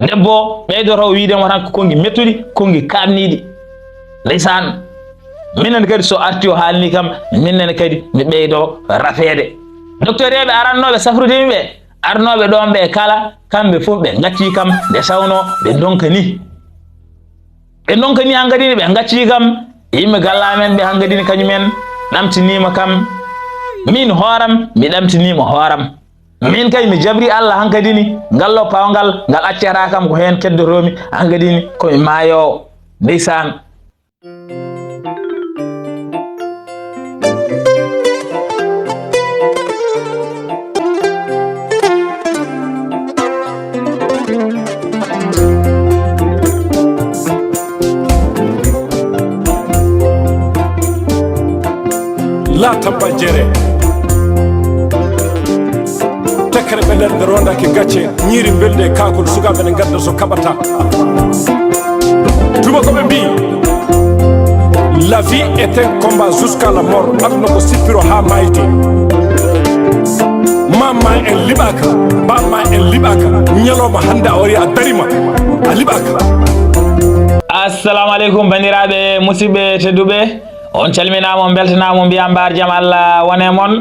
debbo ɓeydoto wiidemo tan ko kongi mettuɗi kongi kamniɗi ndeysan minen kadi so arti o haalni kam minnen kadi mi ɓeydo rafede docteur eɓe arannoɓe safrude yimɓe arnoɓe ɗon ɓe kala kamɓe fof ɓe gacci kam nde tawno ɓe donkani hangadini ɓe gacci kam yimɓe gallamen ɓe hangadini kañumen ɗamtinima kam min hooram mi ɗamtinima hooram min kay mi jabri Allah hankadini ngallo pawngal ngal accata kam ko hen keddotomi hankadini komi maayowo ndeysan la tabba jere tekere ɓe nder rondake gacce ñiiri belde kakol sukaɓe ne gadda so kaɓata tubakoɓe mbi la vie est un combat jusqu'à la mort aduna ko sippiro ha mayti mamma en liɓaka bamma en liɓaka ñalowma hande a wari a darima a liɓaka. assalamu aleykum bandiraɓe musidɓe tedduɓe on calminama on beltanama mbiya mbar jaam Allah wone mon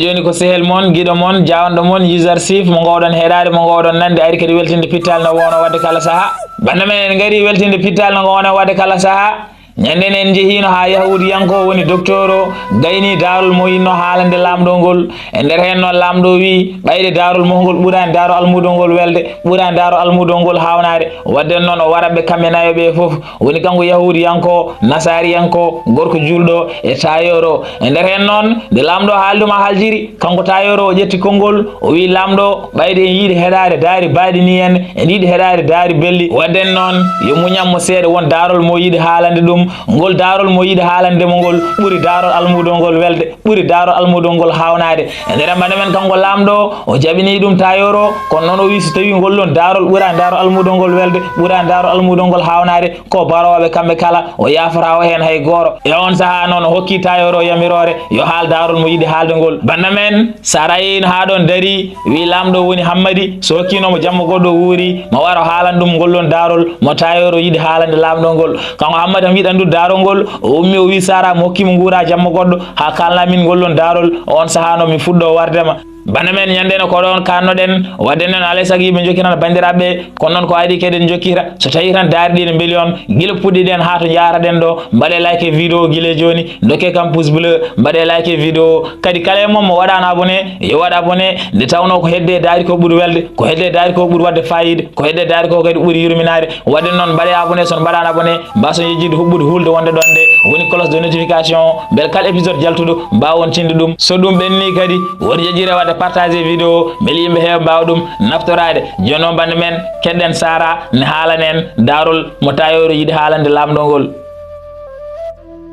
joni ko sehel mon guiɗo mon jawanɗo mon YOUZARSIF mo gowɗon heɗade mo gowɗon nande ari kadi weltinde pittal no wono wadde kala saaha banda men en gari weltinde pittal no wono wadde kala saaha ñanden en jehino ha yahudiyanko woni docteur o gayni daarol mo yinno haalande lamɗo ngol e nder hen noon lamɗo wi ɓayde daarol mo ngol ɓuurani daaro almudo ngol welde ɓuurani daaro almudo ngol hawnade wadde noon o waraɓe kamɓe nayo ɓe foof woni kanko yahudiyanko nasariyanko gorko julɗo e tailleur o e nder hen noon nde lamɗo haalduma haljiri kanko tailleur o ƴetti konngol o wi lamɗo ɓayde en yiiɗi heɗade daari baɗini en en yiiɗi heɗade daari belli wadden noon yo muñammo seeɗa won daarol mo yiiɗi haalande ɗum ngol daarol mo yiiɗi haalande mo ngol ɓuri daarol almudo ngol welde ɓuri daarol almudo ngol hawnade e nder mbande men kanko lamɗo o jaɓini ɗum tailleur o kono noon o wi so tawi ngol ɗon daarol ɓurani daarol almudo ngol welde ɓurani daarol almudo ngol hawnade ko baroɓe kamɓe kala o yafata o hen hay goto e on saaha noon o hokki tailleur o yamirore yo haal daarol mo yiiɗi haalde ngol banda men sara yeyino ha ɗon dari wi lamɗo woni hammadi so hokkinomo jamma goɗɗo wuuri mo wara o haalan ɗum ngol ɗon daarol mo tailleur o yiiɗi haalande lamɗo ngol kanko hammadi am yiɗan daarol ngol o ummi o wi sara mo hokkimo guura jamma goɗɗo ha kalna min ngol ɗon daarol on saaha no min fuɗɗo wardema bana men ñandeno ko ɗon kannoɗen wadde noon alay saago yimɓe jokkiran bandiraɓe kono noon ko adi kadi en jokkira so tawi tan daari ɗi ne beeli on guila puɗɗiɗen ha to jaraɗen ɗo mbaɗe like vidéo guila joni dokke kam pouce bleu mbaɗe like vidéo kadi kala e moom mo waɗano abonné yo waɗ abonné nde tawno ko hedde daari ko ɓuuri welde ko hedde daari ko ɓuuri wadde fayide ko hedde daari ko kadi ɓuuri yurminade wadde noon mbaɗe abonné son mbaɗano abonné mbason yejjide huɓɓude hulde wonde ɗon nde woni cloche de notification bel kala épisode jaltuɗo mbawon tinde ɗum so ɗum ɓenni kadi woni jejjire wadde partager vidéo beeli yimɓe heewa mbawa ɗum naftorade joni noon bande men keɗɗen sara ne haalanen daarol mo tailleur yiiɗi haalande lamɗo ngol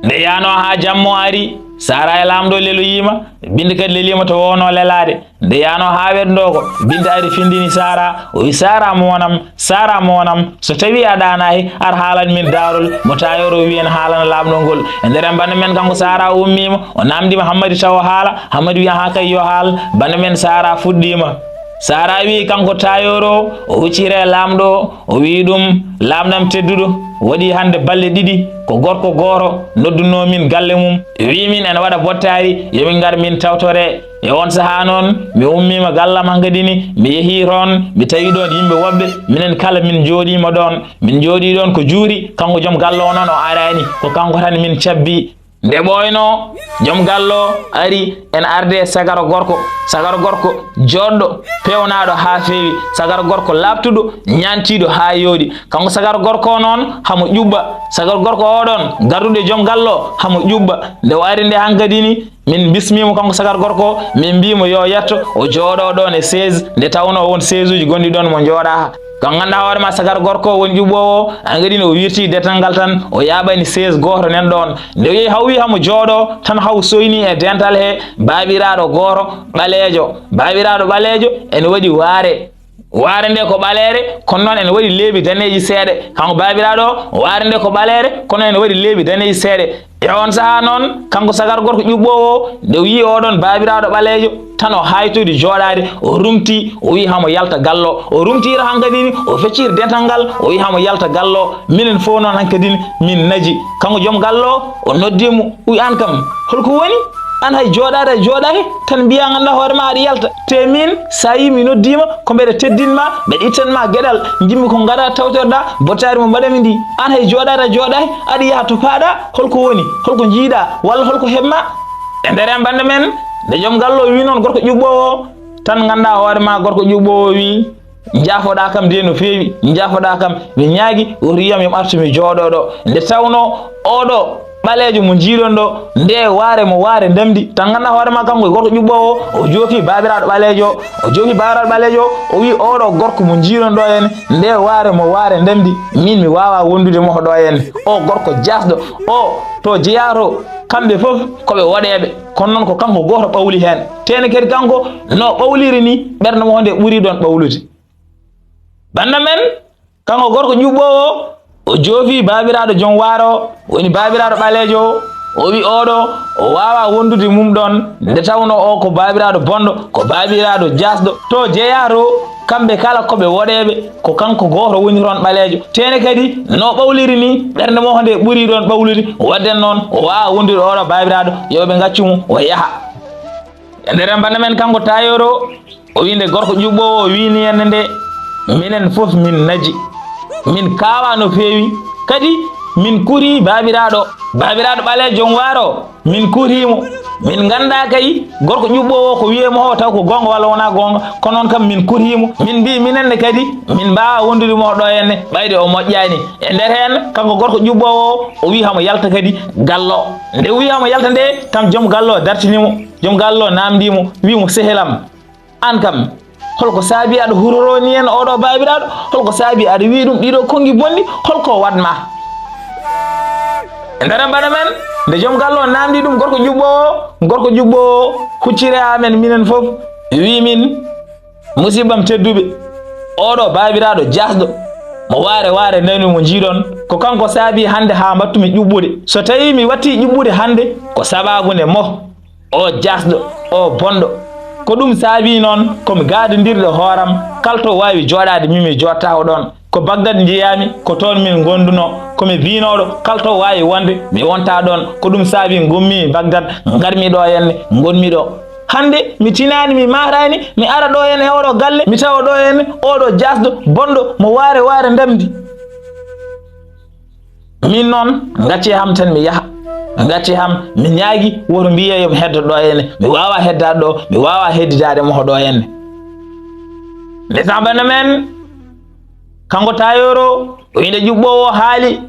nde yano ha jammo ari sara e lamɗo leloyima binde kadi lelima to wowno lelade nde yano ha weɗɗo ko binde ari findini sara o wi sara mo wonam so tawi a ɗanayi ar haalan min daarol mo tailleur o wi en haalana lamɗo ngol e nder bande men kanko sara ummima o namdima hammadi taw o haala hammadi wiya ha kay yo haal bande men sara fuɗɗima sara wi kanko tailleur o huccire lamɗo o wi ɗum lamɗam tedduɗo waɗi hande balɗe ɗiɗi ko gorko goto nodduno min galle mum wi min ene waɗa bottari yomin gar min tawtore e on saaha noon mi ummima gallam hankkadini mi yeehi toon mi tawi ɗon yimɓe woɓɓe minen kala min jooɗima ɗon min jooɗi ɗon ko juuri kanko joom gallo o noon o arani ko kanko tan min cabbi nde ɓoyno joom gallo ari en arde sagaro gorko joɗɗo pewnaɗo ha fewi sagaro gorko labtuɗo ñantiɗo ha yooɗi kanko sagaro gorko o noon hamo ƴuɓɓa sagaro gorko oɗon garduɗo e joom gallo hamo ƴuɓɓa nde o ari nde hankkadini min bismimo kanko sagaro gorko min mbimo yo yetto o jooɗo ɗon e 16 nde tawno won 16 uji gonɗi ɗon mo jooɗa kan ganduɗa hoorema sagaro gorko woni ƴuɓɓowo angadino o wirti dental ngal tan o yaɓani 16 goto nen ɗon nde o yeehi haw wi hamo jooɗo tan haw soyni e dental he babiraɗo goto ɓalejo ene waɗi waare waare nde ko ɓaleere kono noon ene waɗi leeɓi daneeji seeɗe. Kanko baabiraaɗo o waare nde ko ɓaleere kono ene waɗi leeɓi daneeji seeɗe. E on sahaa noon kanko sagar gorko ƴuɓɓoowo nde wii oɗon baabiraaɗo ɓaleejo tan o haytoyde jooɗaade o rumti o wi hamo yalta gallo o rumtiira hankadini o fecciri dental ngal o wi hamo yalta gallo minen fof noon hankadini min naji. Kanko joom gallo o noddimo wi an kam holko woni an hay jooɗade tan mbiya ngannda hoore ma aɗa yalta te min sa yi mi noddima ko mbeɗa teddinma mbeɗa ittanma gueɗal jimmi ko gaɗa tawtorɗa bottari mo mbaɗami ndi an hay jooɗade aɗa yaha to paaɗa holko woni holko jiiɗa walla holko heɓma. E nder en bande men nde joom gallo wi noon gorko ƴuɓɓowo tan ganda hoore ma gorko ƴuɓɓowo wi jaafoɗa kam de no feewi jaafoɗa kam mi ñaagui o wiyam yom artu mi jooɗoɗo nde tawno oɗo ɓaleejo mo jiiɗon ɗo nde waare mo waare ndemdi tan ganda hoore ma kanko gorko ƴuɓɓowo o joofi babiraɗo ɓaleejo o wi oɗo gorko mo jiiɗon ɗo henne nde waare mo waare ndemdi min mi wawa wondude mo ɗo henne o gorko jasɗo o to jeeyato kamɓe fof koɓe woɗeɓe kono noon ko kanko goto ɓawli hen tene kadi kanko no ɓawliri ni ɓernde mo nde ɓuuri ɗon ɓawlude. Banda men kanko gorko ƴuɓɓowo o joofi babiraɗo joom waaro woni babiraɗo ɓaleejo o wi oɗo o wawa wondude mum ɗon nde tawno o ko babiraɗo bonɗo ko babiraɗo jasɗo to jeeyato kamɓe kala koɓe woɗeɓe ko kanko goto woni toon ɓaleejo tene kadi no ɓawliri ni ɓernde mo nde ɓuuri ɗon ɓawlude wadden noon o wawa wondude oɗo babiraɗo yoɓe gaccumo o yaaha. E nder bande men kanko tayoro o wi nde gorko ƴuɓɓowo o wini henne nde minen fof min naji min kawa no feewi kadi min kuri babiraɗo ɓaleejo joom waaro min kurimo min ganda kay gorko ƴuɓɓowo ko wiyemo o taw ko gonga walla wona gonga kono noon kam min kurimo min mbi minenne kadi min mbawa wondude mo ɗo henne ɓayde o moƴƴani. E nder hen kanko gorko ƴuɓɓowo o wi hamo yalta kadi gallo nde wi hamo yalta nde tam joom gallo dartinimo joom gallo namdimo wimo sehelam an kam holko saabi aɗa huroroni hen oɗo babiraɗo holko saabi aɗa wi ɗum ɗiɗo kongi bonni holko watma. E nder bana men nde joom gallo namdi ɗum gorko ƴuɓɓowo huccire amen minen fof wi min musibbam tedduɓe oɗo babiraɗo jasɗo mo waare nani mo jiiɗon ko kanko saabi hande ha battumi ƴuɓɓude so tawi mi watti ƴuɓɓude hande ko sababude mo o jasɗo o bonɗo ko ɗum saabi noon komi gadodirɗo hooram kalto wawi jooɗade mimi jottaho ɗon ko Bagdad jeyami ko toon min gonduno komi binoɗo kalto wawi wonde mi wonta ɗon ko ɗum saabi gommi Bagdad garmi ɗo henne gonmi ɗo hande mi tinani mi marani mi ara ɗo henne oɗo galle mi tawa ɗo henne oɗo jasɗo bonɗo mo waare ndemdi min noon gacce ham tan mi yaaha gacce ham mi ñaagui woto mbiya yomi heddo ɗo henne mi wawa heddade ɗo mi wawa heddidade mo ɗo henne. Nde sambana men kanko tayoro o inde ƴuɓɓowo haali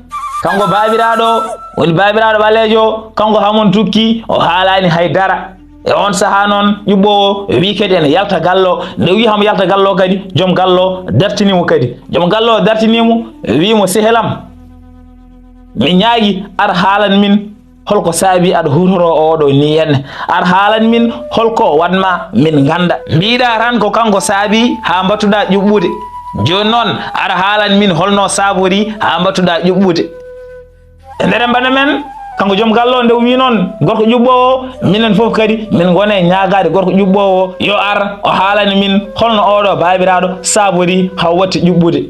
kanko babiraɗo woni babiraɗo ɓaleejo kanko hamon tukki o haalani haydara e on saha noon ƴuɓɓowo wi kadi ene yalta gallo nde wi hamo yalta gallo kadi joom gallo dartinimo kadi joom gallo dartinimo wimo sehelam mi ñaagui ar haalan min holko saabi aɗa huroro oɗo ni henne ar haalan min holko watma min ganda mbiɗa tan ko kanko saabi ha battuɗa ƴuɓɓude joni noon ara haalan min holno sabori ha battuɗa ƴuɓɓude. E nder bana men kanko joom gallo nde wi noon gorko ƴuɓɓowo minen fof kadi min gone ñagade gorko ƴuɓɓowo yo ar o haalani min holno oɗo babiraɗo sabori ha watti ƴuɓɓude.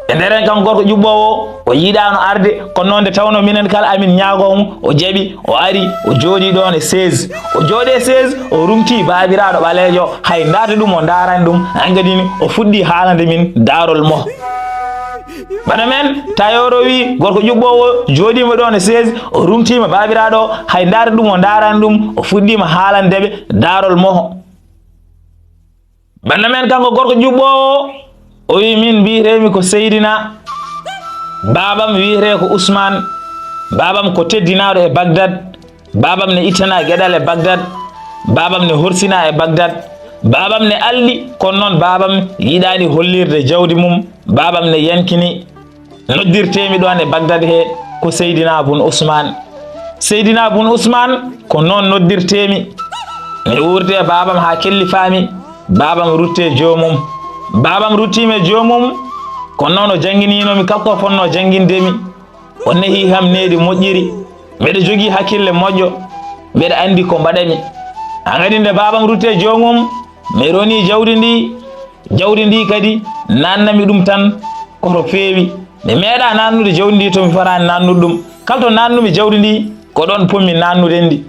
E nderen kanko gorko ƴuɓɓowo o yiɗano arde kono noon nde tawno minen kala amin ñagomo o jaaɓi o ari o jooɗi ɗon e 16 o jooɗi e 16 o rumti babiraɗo ɓaleejo hay ndata ɗum o darani ɗum hangadini o fuɗɗi haalande min daarol mo. Bana men tayoro wi gorko ƴuɓɓowo jooɗima ɗon e 16 o rumtima babiraɗo hay ndata ɗum o darani ɗum o fuɗɗima haalandeɓe daarol mo. Bana men kanko gorko ƴuɓɓowo o wi min mbiyetemi ko Seydina babam wiyete ko Ousmane babam ko teddinaɗo e Bagdad babam ne ittana gueɗal e Bagdad babam ne horsina e Bagdad babam ne alli kono noon babam yiɗani hollirde jawdi mum babam ne yankini noddirtemi ɗon e Bagdad he ko Seydina bun Ousmane ko noon noddirtemi mi wurde babam ha kelli faami babam rutte jomum babam ruttime jomum kono noon o jangguininomi kalko fonno jangguindemi o nehi ham needi moƴƴiri mbeɗa jogui hakkille moƴƴo mbeɗa andi ko mbaɗami ha kadi nde babam rutte jomum mi roni jawdi ndi kadi nannami ɗum tan koto feewi mi meeɗa nannude jawdi ndi tomi farani nannude ɗum kala to nannumi jawdi ndi ko ɗon pommi nannude ndi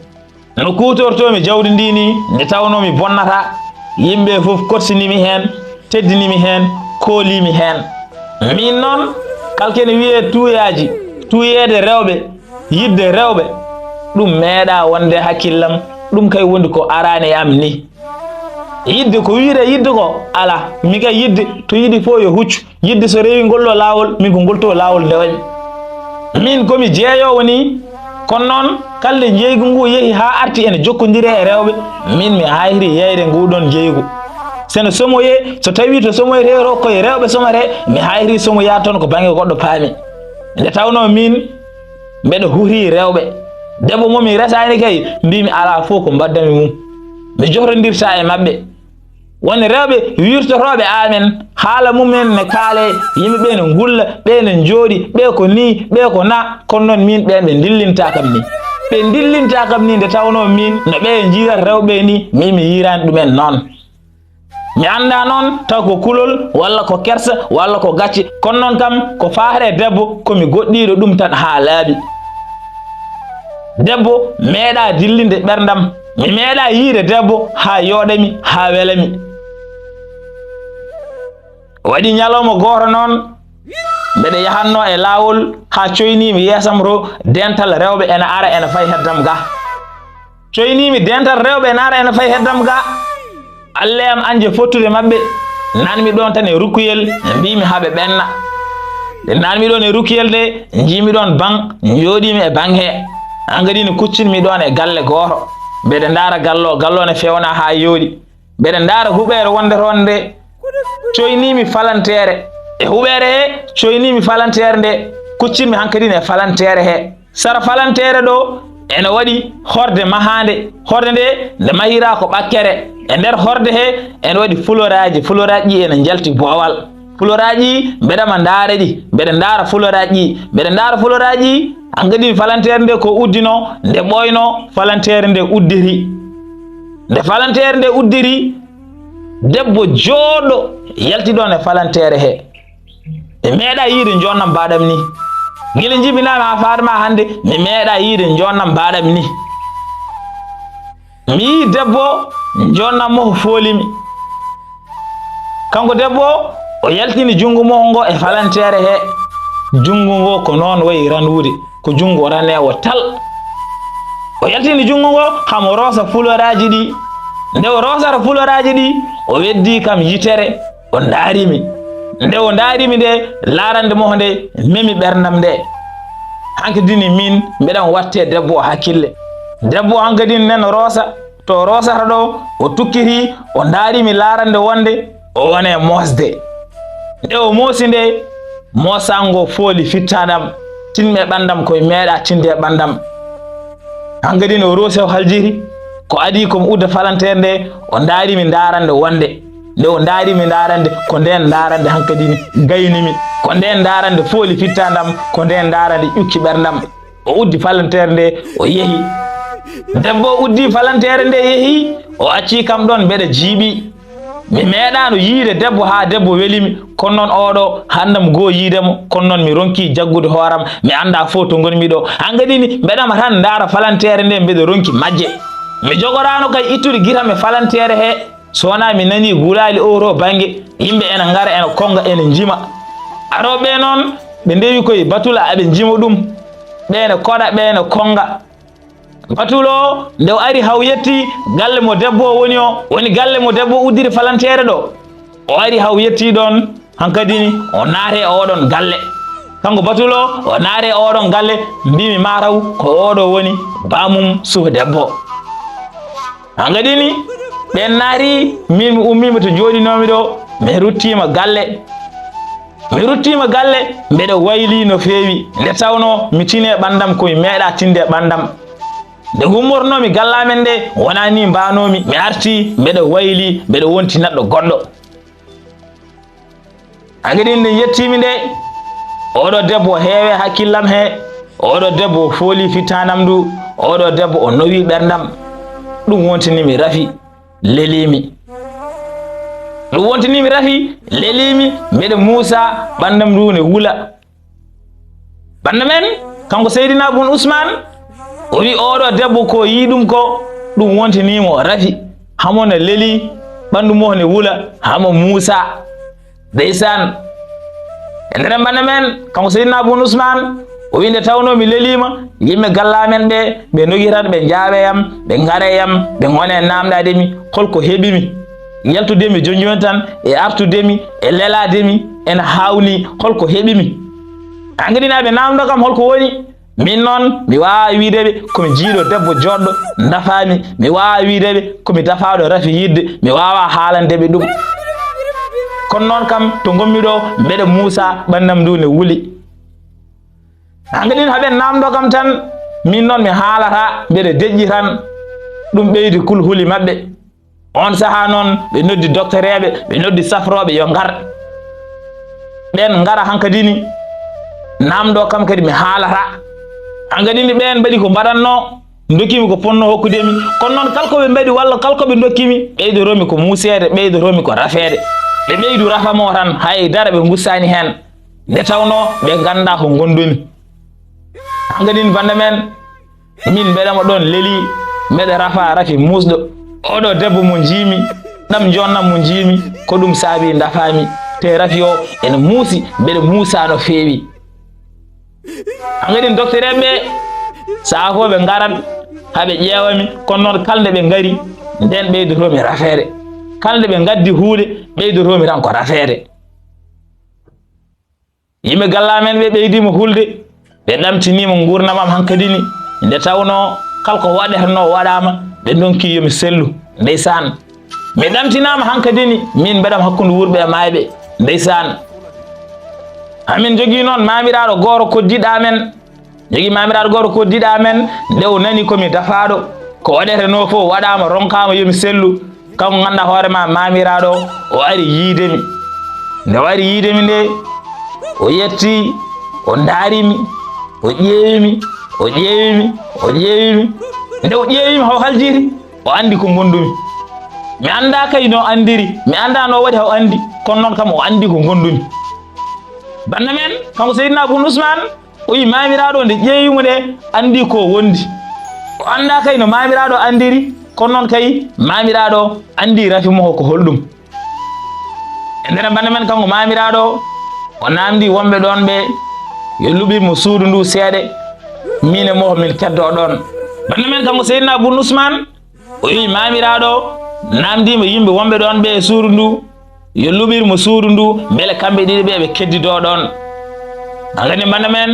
no kutortomi jawdi ndi ni nde tawnomi bonnata yimɓe fof korsinimi hen teddinimi hen koolimi hen min noon kalkene wiye tuuyaji tuuyede rewɓe yidde rewɓe ɗum meeɗa wonde hakkillam ɗum kay wondi ko arani e am ni yidde ko wiire yidde ko ala mi kay yidde to yiɗi fo yo huccu yidde so rewi ngolɗo lawol min ko ngolto lawol ndewami min komi jeeyowo ni kono noon kalde jeygu ngu yeehi ha arti ene jokkodiri e rewɓe min mi hayri yeyde nguɗon jeygu sene somoye so tawi to somoyte ro koye rewɓe somate mi hayri somoya toon ko banggue goɗɗo paami nde tawno min mbeɗa huri rewɓe debbo momi resani kay mbimi ala fof ko mbaddami mum mi johrodirta e mabɓe woni rewɓe wirtotoɓe amen haala mumen ne kaale yimɓeɓe ne gulla ɓe ne jooɗi ɓe ko ni ɓe ko na kono noon min ɓen ɓe dillinta kam ni ɓe dillinta kam ni nde tawno min no ɓe jiirat rewɓe ni min mi yirani ɗumen noon mi anda noon taw ko kulol walla ko kersa walla ko gacce kono noon kam ko faare debbo komi goɗɗiɗo ɗum tan ha laaɓi debbo meeɗa dillinde ɓerdam mi meeɗa yiide debbo ha yooɗami ha welami waɗi ñalawma goto noon mbeɗa yahanno e lawol ha coynimi yeesam ro dental rewɓe ene ara ene fay heddam ga coynimi dental rewɓe ene ara ene fay heddam ga alle am anje fottude mabɓe nanmi ɗon tan e rukkuyel mbimi haɓe ɓenna nde nanmi ɗon e rukkuyel de jimi ɗon ban jooɗimi e ban he an kadi ne kuccinmi ɗon e galle goto mbeɗa ndaara gallo ne fewna ha yooɗi mbeɗa ndaara huɓere wonde toon nde coynimi falantere e huɓere he coynimi falantere nde kuccinmi hankkadine e falantere he sara falantere ɗo ene waɗi horde mahande horde nde nde mahira ko ɓakkere e nder horde he ene waɗi fuloraji ɗi ene jalti boowal fuloraji mbeɗama ndaare ɗi mbeɗa ndaara fuloraji mbeɗa ndaara fuloraji hankadi falantere nde ko uddino nde ɓoyno falantere nde uddiri nde falantere nde uddiri debbo jooɗo yalti ɗon e falantere he mi meeɗa yiide jonnam mbaɗam ni guila jibinami ha faadema hande mi meeɗa yiide jonnam mbaɗam ni mi yi debbo jonnam mo foolimi kanko debbo o yaltini junngo mo ngo e falantere he junngo ngo ko noon wayi ranwude ko junngo ranewo tal o yaltini junngo ngo hamo roosa fuloraji ɗi nde o roosata fuloraji ɗi o weddi kam yitere o daarimi nde o daarimi nde laarande mo nde memi ɓerdam nde hankadini min mbeɗan watte debbo o hakkille debbo hankadini nen roosa to o roosata ɗo o tukkiti o daarimi laarande wonde o wone mosde nde o moosi nde mosango fooli fittadam tinmi e ɓandam koye meeɗa tinde e ɓandam hankadini o roosi o haljiri ko adi komi udda falantere nde o daarimi daarande wonde nde o daarimi daarande ko nden daarande hankadini gaynimi ko nden daarande fooli fittadam ko nden daarande ƴukki ɓerdam o uddi falantere nde o yeehi debbo uddi falantere nde yeehi o acci kam ɗon mbeɗa jiiɓi mi meeɗano yiide debbo ha debbo welimi kono noon oɗo handam goo yiidemo kono noon mi ronki jaggude hooram mi anda fof to gonmi ɗo hangadini mbeɗama tan ndaara falantere nde mbeɗa ronki majje mi jogorano kay ittude guitam e falantere he so wona mi nani gulali o to banggue yimɓe ene gara ene konga ene jima aroɓe noon ɓe ndewi koye batula aɓe jima ɗum ɓene koɗa ɓene konga batulo nde o ari haw yetti galle mo debbo o woni o woni galle mo debbo uddiri falantere ɗo o ari haw yetti ɗon hankadini o naate e oɗon galle kanko batulo o naate e oɗon galle mbimi mataw ko oɗo woni bamum suufa debbo hankadini ɓen naati min mi ummima to joɗinomi ɗo mi ruttima galle mbeɗa wayli no feewi nde tawno mi tini e ɓandam komi meeɗa tinde e ɓandam nde gummornomi gallamen nde wona ni mbanomi mi arti mbeɗa wayli mbeɗa wonti neɗɗo goɗɗo agadi nde yettimi nde oɗo debbo heewe hakkillam he oɗo debbo fooli fittanam ndu oɗo debbo o nowi ɓerdam ɗum wontinimi rafi lelimi ɗum wontinimi rafi lelimi mbeɗa muusa ɓandam ndu ne wula ɓanda men kanko Seydina Bun Ousmane o wi oɗo debbo ko yiɗum ko ɗum wontinimo rafi hamo ne leli ɓandu mo ne wula hamo muusa ndeysan e nder ɓanda men kanko Seydina Bun Ousmane o wi nde tawno mi lelima yimɓe gallamen ɓe ɓe dogiran ɓe jaaweyam ɓe gareyam ɓe gone namdademi holko heɓimi yaltudemi joni joni tan e artudemi e lelademi ene hawni holko heɓimi angadinaɓe namdo kam holko woni min noon mi wawa wideɓe komi jiiɗo debbo joɗɗo dafami mi wawa wideɓe komi dafaɗo rafi yidde mi wawa haalandeɓe ɗum kono noon kam to gommi ɗo mbeɗa muusa ɓandam ndu ne wuuli angadin haɓe namdo kam tan min noon mi haalata mbeɗa deƴƴi tan ɗum ɓeydi kulhuli mabɓe on saaha noon ɓe noddi docteur eɓe ɓe noddi safroɓe yo ngar ɓen ngara hankadini namdo kam kadi mi haalata angadini ɓen mbaɗi ko mbaɗanno dokkimi ko ponno hokkudemi kono noon kalko ɓe mbaɗi walla kalko ɓe dokkimi ɓeydoromi ko muusede ɓeydoromi ko rafede ɓe ɓeydu rafamo tan haydara ɓe gussani hen nde tawno ɓe ganda ko gondumi angadini banda men min mbeɗamo ɗon leeli mbeɗa rafa rafi musɗo oɗo debbo mo jiimi ɗam jonnam mo jiimi ko ɗum saabi dafami te rafi o ene muusi mbeɗa muusa no feewi angadin docteur en ɓe saha fo ɓe garat haɓe ƴeewami kono noon kalde ɓe ngari nden ɓeydotomi rafede kalde ɓe gaddi huude ɓeydotomi tan ko rafede yimɓe gallamen ɓe ɓeydimo hulde ɓe ɗamtinimo gurnamam hankadini nde tawno kalko waɗeteno waɗama ɓe donki yomi sellu ndeysan mi ɗamtinama hankadini min mbeɗam hakkude wurɓe e mayɓe ndeysan amin jogui noon mamiraɗo goro koddiɗo amen jogui mamiraɗo goro koddiɗo amen nde o nani komi dafaɗo ko waɗeteno fof waɗama ronkama yomi sellu kanko ganduɗa hoorema mamiraɗo o ari yiidemi nde o ari yiidemi nde o yetti o daarimi o ƴeewimi o ƴeewimi o ƴeewimi nde o ƴeewimi haw haljiri o andi ko gondumi mi anda kay no andiri mi anda no waɗi haw andi kono noon kam o andi ko gondumi banda men kanko Seydina Bun Ousmane o wi mamiraɗo nde ƴeewimo nde andi ko wondi o anda kay no mamiraɗo andiri kono noon kay mamiraɗo andi rafi mo ko holɗum e nder banda men kanko mamiraɗo o namdi wonɓe ɗon ɓe yo luɓimo suudu ndu seeɗe min e mo min keddo ɗon banda men kanko Seydina Bun Ousmane o wi mamiraɗo namdimo yimɓe wonɓe ɗon ɓe e suudu ndu yo luɓirmo suudu ndu beele kamɓe ɗiɗi ɓe ɓe keddido ɗon agani banda men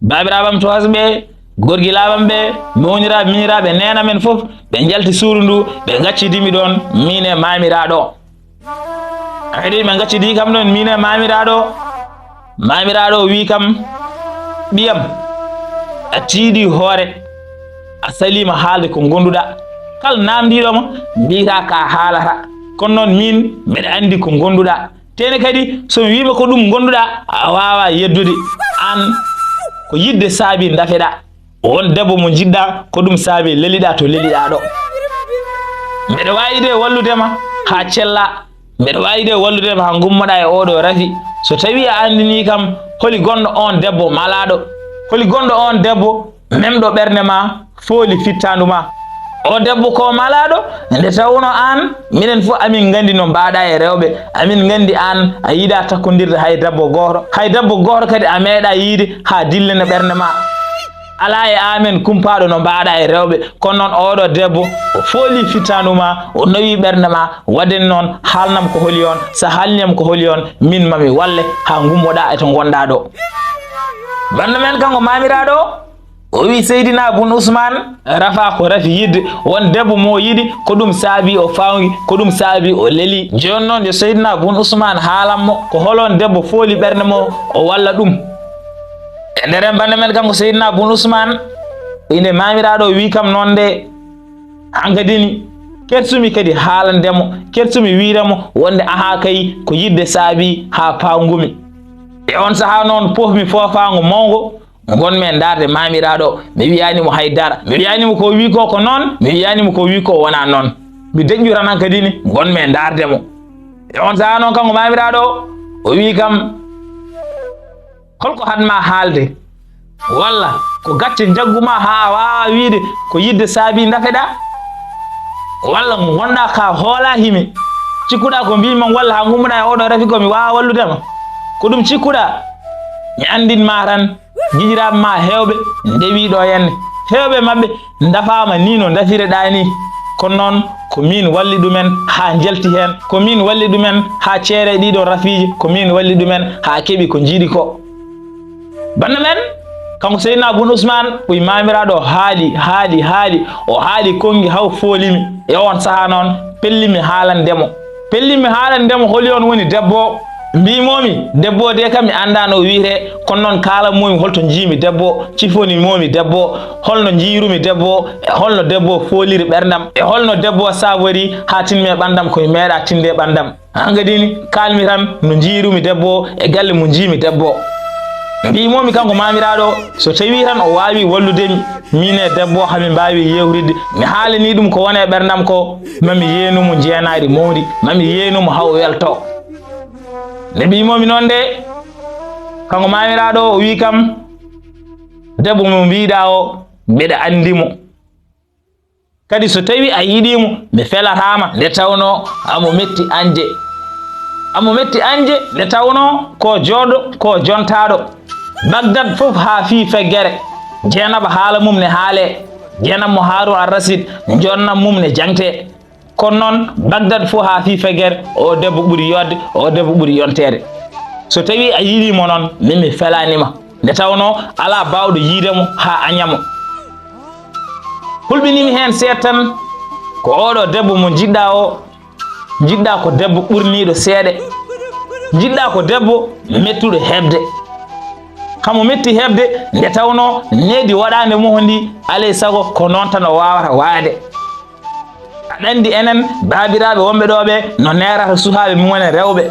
babiraɓam to hasɓe gorgilaɓam ɓe mowniraɓe miniraɓe nena men foof ɓe jalti suudu ndu ɓe gaccidimi ɗon min e mamiraɗo agadi ɓe gaccidi kam ɗon min e mamiraɗo wi kam ɓiyam a tiiɗi hoore a salima haalde ko gonduɗa kala namdiɗoma mbiyata ka haalata kono noon min mbeɗa andi ko gonduɗa tene kadi somi wima ko ɗum gonduɗa a wawa yeddude an ko yidde saabi dafeɗa won debbo mo jiɗɗa ko ɗum saabi leliɗa to leliɗa ɗo mbeɗa wawi de walludema ha cella mbeɗa wawi de walludema ha gummoɗa e oɗo rafi so tawi a andini kam holi gonɗo on debbo malaɗo holi gonɗo on debbo memɗo ɓerde ma fooli fittandu ma o debbo ko malaɗo nde tawno an minen fof amin gandi no mbaɗa e rewɓe amin gandi an a yiiɗa takkodirde hay debbo goto kadi a meeɗa yiide ha dillene ɓerde ma ala e amen kumpaɗo no mbaɗa e rewɓe kono noon oɗo debbo o fooli fittandu ma o nawi ɓerde ma waden noon haalnam ko holi on sa haalniyam ko holi on min mami walle ha gummoɗa e to gonɗa ɗo banda men kanko mamiraɗo o wi Seydina Bun Ousmane rafa ko rafi yidde won debbo mo yiɗi ko ɗum saabi o fawngi ko ɗum saabi o leeli joni noon yo Seydina Bun Ousmane haalanmo ko holon debbo fooli ɓerde mo o walla ɗum e nder bande men kanko Seydina Bun Ousmane inde mamiraɗo wi kam noon nde hangadini kersumi kadi haalandemo kersumi wiramo wonde aha kay ko yidde saabi ha pangumi e on saha noon pofmi fofago mawgo gonmi darde mamiraɗo mi wiyanimo haydara mi wiyanimo ko wi ko noon mi wiyanimo ko wi ko wona noon mi deƴƴuran hankkadini gonmi dardemo e on saha noon kanko mamiraɗo o wi kam holko hatma haalde walla ko gacce jagguma ha wawa wiide ko yidde saabi dafeɗa walla gonɗa ka hoola himi cikkuɗa ko mbimam walla ha gummuɗa e oɗo rafi ko mi wawa walludema ko ɗum cikkuɗa mi andinma tan jijiraɓe ma hewɓe ndewiɗo henne hewɓe mabɓe dafama ni no dafireɗa ni kono noon ko min walli ɗumen ha jelti hen ko min walli ɗumen ha ceere ɗiɗo rafiji ko min walli ɗumen ha keeɓi ko jiiɗi ko banda men kanko Seydina Bun Ousmane ɓoy mamiraɗo haali o haali kongi haw folimi e on saha noon pellimi haalandemo holi on woni debbo mbimomi debbo de kam mi anda no wiite kono noon kalamomi holto jiimi debbo cifoni momi debbo holno jiirumi debbo e holno debbo foliri ɓerdam e holno debbo sabori ha tinmi e ɓandam koye meeɗa tinde ɓandam hangadini kalmi tan no jiirumi debbo e galle mo jiimi debbo mbimomi kanko mamiraɗo so tawi tan o wawi walludemi min e debbo hami mbawi yewridde mi haalani ɗum ko woni e ɓerdam ko mami yenumo jeenari mawdi mami yenumo haw welto nde mbimomi noon nde kanko mamiraɗo o wi kam debbo mo mbiɗa o mbeɗa andimo kadi so tawi a yiɗimo mi felatama nde tawno amo metti anje nde tawno ko jooɗo ko jontaɗo Bagdad fof ha fi feggere jeenaba haala mum ne haale jeenab mo Harun ar-Rasid jonnam mum ne jangte kono noon Bagdad fof ha fi feggere o debbo ɓuuri yodde o debbo ɓuuri yontede so tawi a yiɗimo noon min mi felanima nde tawno ala bawɗo yiidemo ha añamo hulɓinimi hen seeɗa tan ko oɗo debbo mo jiɗɗa o jiɗɗa ko debbo ɓurniɗo seeɗe jiɗɗa ko debbo mettuɗo hebde kamo metti hebde nde tawno needi waɗande mo ndi alay sago ko noon tan o wawata waade aɗa andi enen babiraɓe wonɓe ɗo ɓe no nerata suhaɓe mumen rewɓe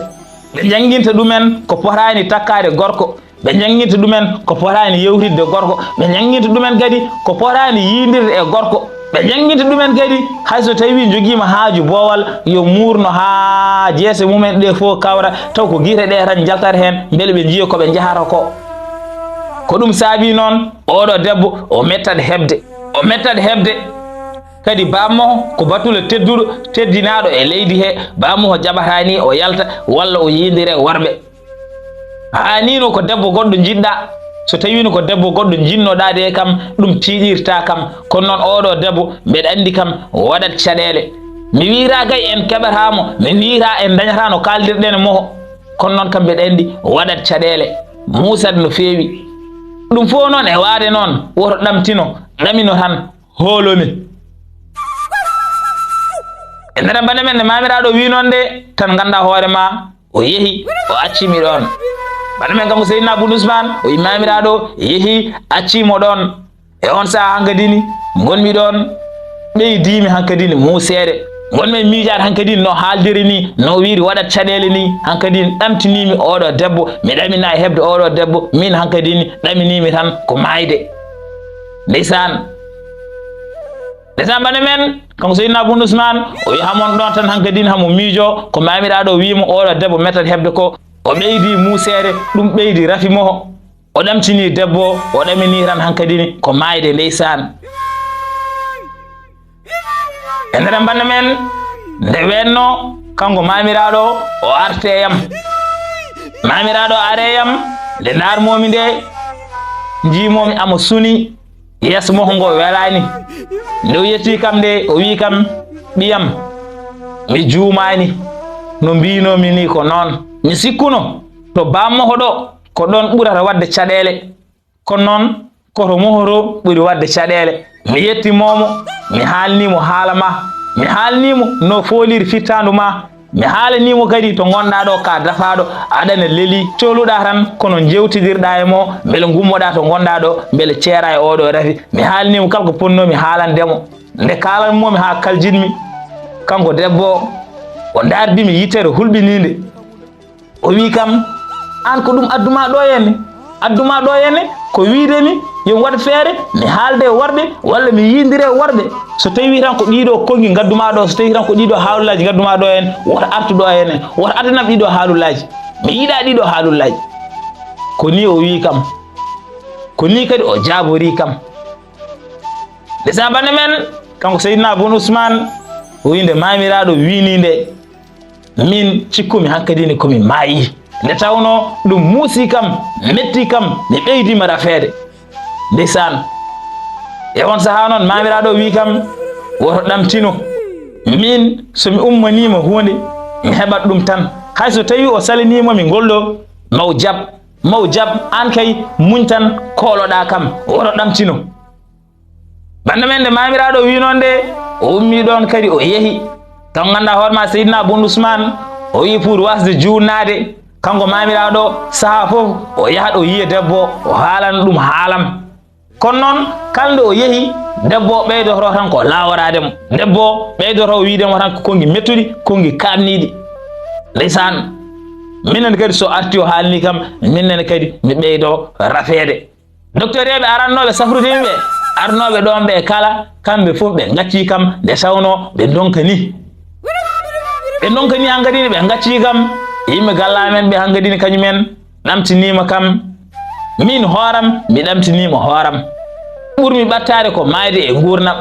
ɓe janginta ɗumen ko potani takkade gorko ɓe janginta ɗumen ko potani yewtidde gorko ɓe janginta ɗumen kadi ko potani yidirde e gorko ɓe janginta ɗumen kadi hayso tawi joguima haaju boowal yo murno ha jeese mumen ɗe fof kawra taw ko guite ɗe tan jaltata hen beele ɓe jiiya koɓe jahata ko ɗum saabi noon oɗo debbo o mettat hebde kadi bammo ko batule tedduɗo teddinaɗo e leydi he bammo o jaɓatani o yalta walla o yidire worɓe hanino ko debbo goɗɗo jiɗɗa so tawino ko debbo goɗɗo jinnoɗa de kam ɗum tiiɗirta kam kono noon oɗo debbo mbeɗa andi kam waɗat caɗele mi wira gay en keɓatamo mi wira en dañata no kaldirɗen moho kono noon kam mbeɗa andi waɗat caɗele musat no feewi ɗum fof noon e waade noon woto ɗamino tan hoolomi e nder bande men nde mamiraɗo wi noon nde tan ganda hoorema o yeehi o accimi ɗon bande men kanko Seydina Bun Ousmane o wi mamiraɗo yeehi accimo ɗon e on saha hankkadini gonmi ɗon ɓeydimi hankkadini museede gonmi miijade hankkadini no haaldiri ni no wiiri waɗat caɗele ni hankkadini ɗamtinimi oɗo debbo mi ɗamina e hebde oɗo debbo min hankkadini ɗaminimi tan ko mayde ndeysan bande men kanko Seydina Bun Ousmane o wi hamon ɗon tan hankkadini hamo miijo ko mamiraɗo wimo oɗo debbo mettat hebde ko o ɓeydi museede ɗum ɓeydi rafi moho o ɗamtini debbo o ɗamini tan hankkadini ko mayde ndeysan e nder bande men nde wenno kanko mamiraɗo o arteyam mamiraɗo areyam nde darmomi nde jimomi amo suni yeeso moko ngo welani nde o yetti kam nde o wi kam ɓiyam mi juumani no mbinomi ni ko noon mi sikkuno to bammoho ɗo ko ɗon ɓurata wadde caɗele kono noon koto mohoro ɓuri wadde caɗele mi yettimomo mi haalnimo haala ma mi haalnimo no foliri firtandu ma mi haalanimo kadi to gonɗa ɗo ka dafaɗo aɗana leeli cohluɗa tan kono jewtidirɗa e mo beele gummoɗa to gonɗa ɗo beele ceera e oɗo rafi mi haalanimo kala ko ponnomi haalandemo nde kalanmomi ha kaljinmi kanko debbo o dardimi yittere hulɓininde o wi kam an ko ɗum adduma ɗo henne ko widemi yo waɗ feere mi haalde worɓe walla mi yindire worɓe so tawi tan ko ɗiɗo kongi gadduma ɗo so tawi tan ko ɗiɗo haalullaji gadduma ɗo hen woto artu ɗo henne woto addanam ɗiɗo haalullaji mi yiiɗa ɗiɗo haalullaji ko ni o wi kam ko ni kadi o jaabori kam nde sabande men kanko Seydina Bun Ousmane o wi nde mamiraɗo wininde min cikkumi hankkadine komi maayi nde tawno ɗum muusi kam metti kam mi ɓeydima rafede ndeysan e on saaha noon mamiraɗo wi kam woto ɗamtino min somi ummanima hunde mi heɓat ɗum tan hay so tawi o salinimomi ngolɗo maw jab an kay muñ tan kooloɗa kam woto ɗamtino bande men nde mamiraɗo wi noon nde o ummi ɗon kadi o yeehi kan ganduɗa hoorema Seydina Bun Ousmane o wi pour wasde junnade kanko mamiraɗo saaha fof o yahat o yiya debbo o haalana ɗum haalam kono noon kalde o yeehi debbo ɓeydotoro tan ko laworademo debbo ɓeydotoro widemo tan ko kongi mettuɗi kongi kamniɗi ndeysan minen kadi so arti o haalni kam minnen kadi mi ɓeydo rafede docteur eɓe arannoɓe safrutimiɓe arnoɓe ɗon ɓe kala kamɓe fof ɓe gacci kam nde tawno ɓe donkani hankkadine ɓe gacci kam yimɓe gallamen ɓe hankkadine kañumen ɗamtinima kam min hooram mi ɗamtinima hooram ɓurmi ɓattade ko mayde e gurnam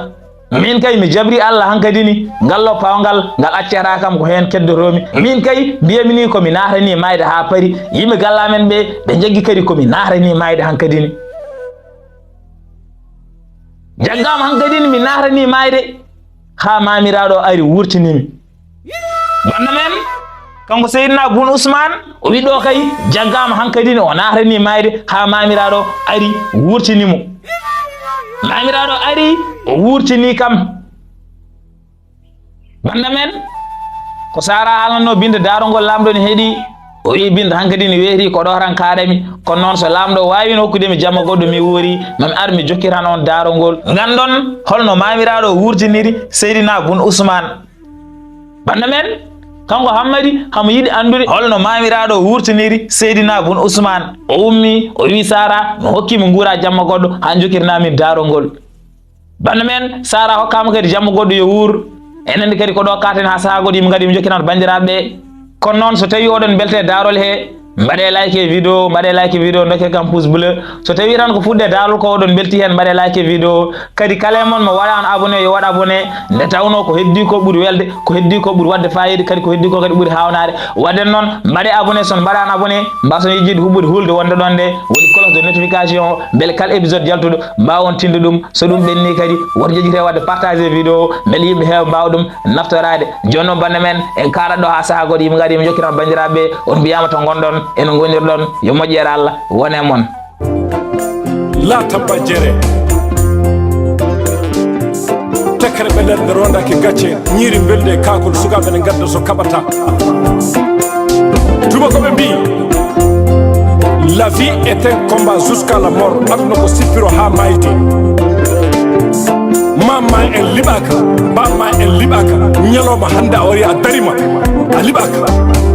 min kay mi jabri Allah hankkadini ngallo pawngal ngal accata kam ko hen keddotomi min kay mbiyami ni komi natani mayde ha paari yimɓe gallamen ɓe jaggi kadi komi natani mayde hankkadini jaggama hankkadini mi natani mayde ha mamiraɗo ari wurtinimi banda men kanko Seydina Bun Ousmane o wi ɗo kay jaggama hankkadine o natani mayde ha mamiraɗo ari wurtinimo mamiraɗo ari o wurtini kam banda men ko sara haalanno binde darogol lamɗo ne heeɗi o wi binde hankkadine weeti ko ɗo tan kaɗami kono noon so lamɗo wawino hokkudemi jamma goɗɗo mi woori mami ar mi jokkiran on darogol gandon holno mamiraɗo wurtiniri Seydina Bun Ousmane banda men kanko hammadi hamo yiɗi andude holno mamiraɗo wurtiniri Seydina Bun Ousmane o ummi o wi sara mi hokkimo guura jamma goɗɗo ha jokkirnami darogol banda men sara hokkama kadi jamma goɗɗo yo wuur enen kadi ko ɗo katen ha saaha goɗɗo yimɓe kadi mi jokkiran bandiraɓeɓe kono noon so tawi oɗon belte darol he mbaɗe like vidéo dokke kam pouce bleu so tawi tan ko fuɗɗe darol ko oɗon belti hen mbaɗe like vidéo kadi kala e mon mo waɗa on abonné yo waɗ abonné nde tawno ko heddi ko ɓuuri welde ko heddi ko ɓuuri wadde fayida kadi ko heddi ko kadi ɓuuri hawnade wadden noon mbaɗe abonné son mbaɗani abonné mbason yejjide huɓɓude hulde wonde ɗon nde woni cloche de notification beele kala épisode jaltuɗo mbawon tinde ɗum so ɗum ɓenni kadi woto jejjite wadde partagé vidéo beele yimɓe heewa mbawa ɗum naftorade joni noon bande men en kalat ɗo ha saaha goɗɗo yimɓe gadi mi jokkiran bandiraɓe on mbiyama to gonɗon eno gonirɗon yo moƴƴere Allah wone mon la tabba jere tekere ɓe nder rondaki gacce ñiiri belde kakol sukaɓe ne gadda so kaɓata tubakoɓe mbi la vie est un combat jusqu'à la mort aduna ko sippiro ha mayde mamma en liɓaka bamma en liɓaka ñalawma hande a wari a darima a liɓaka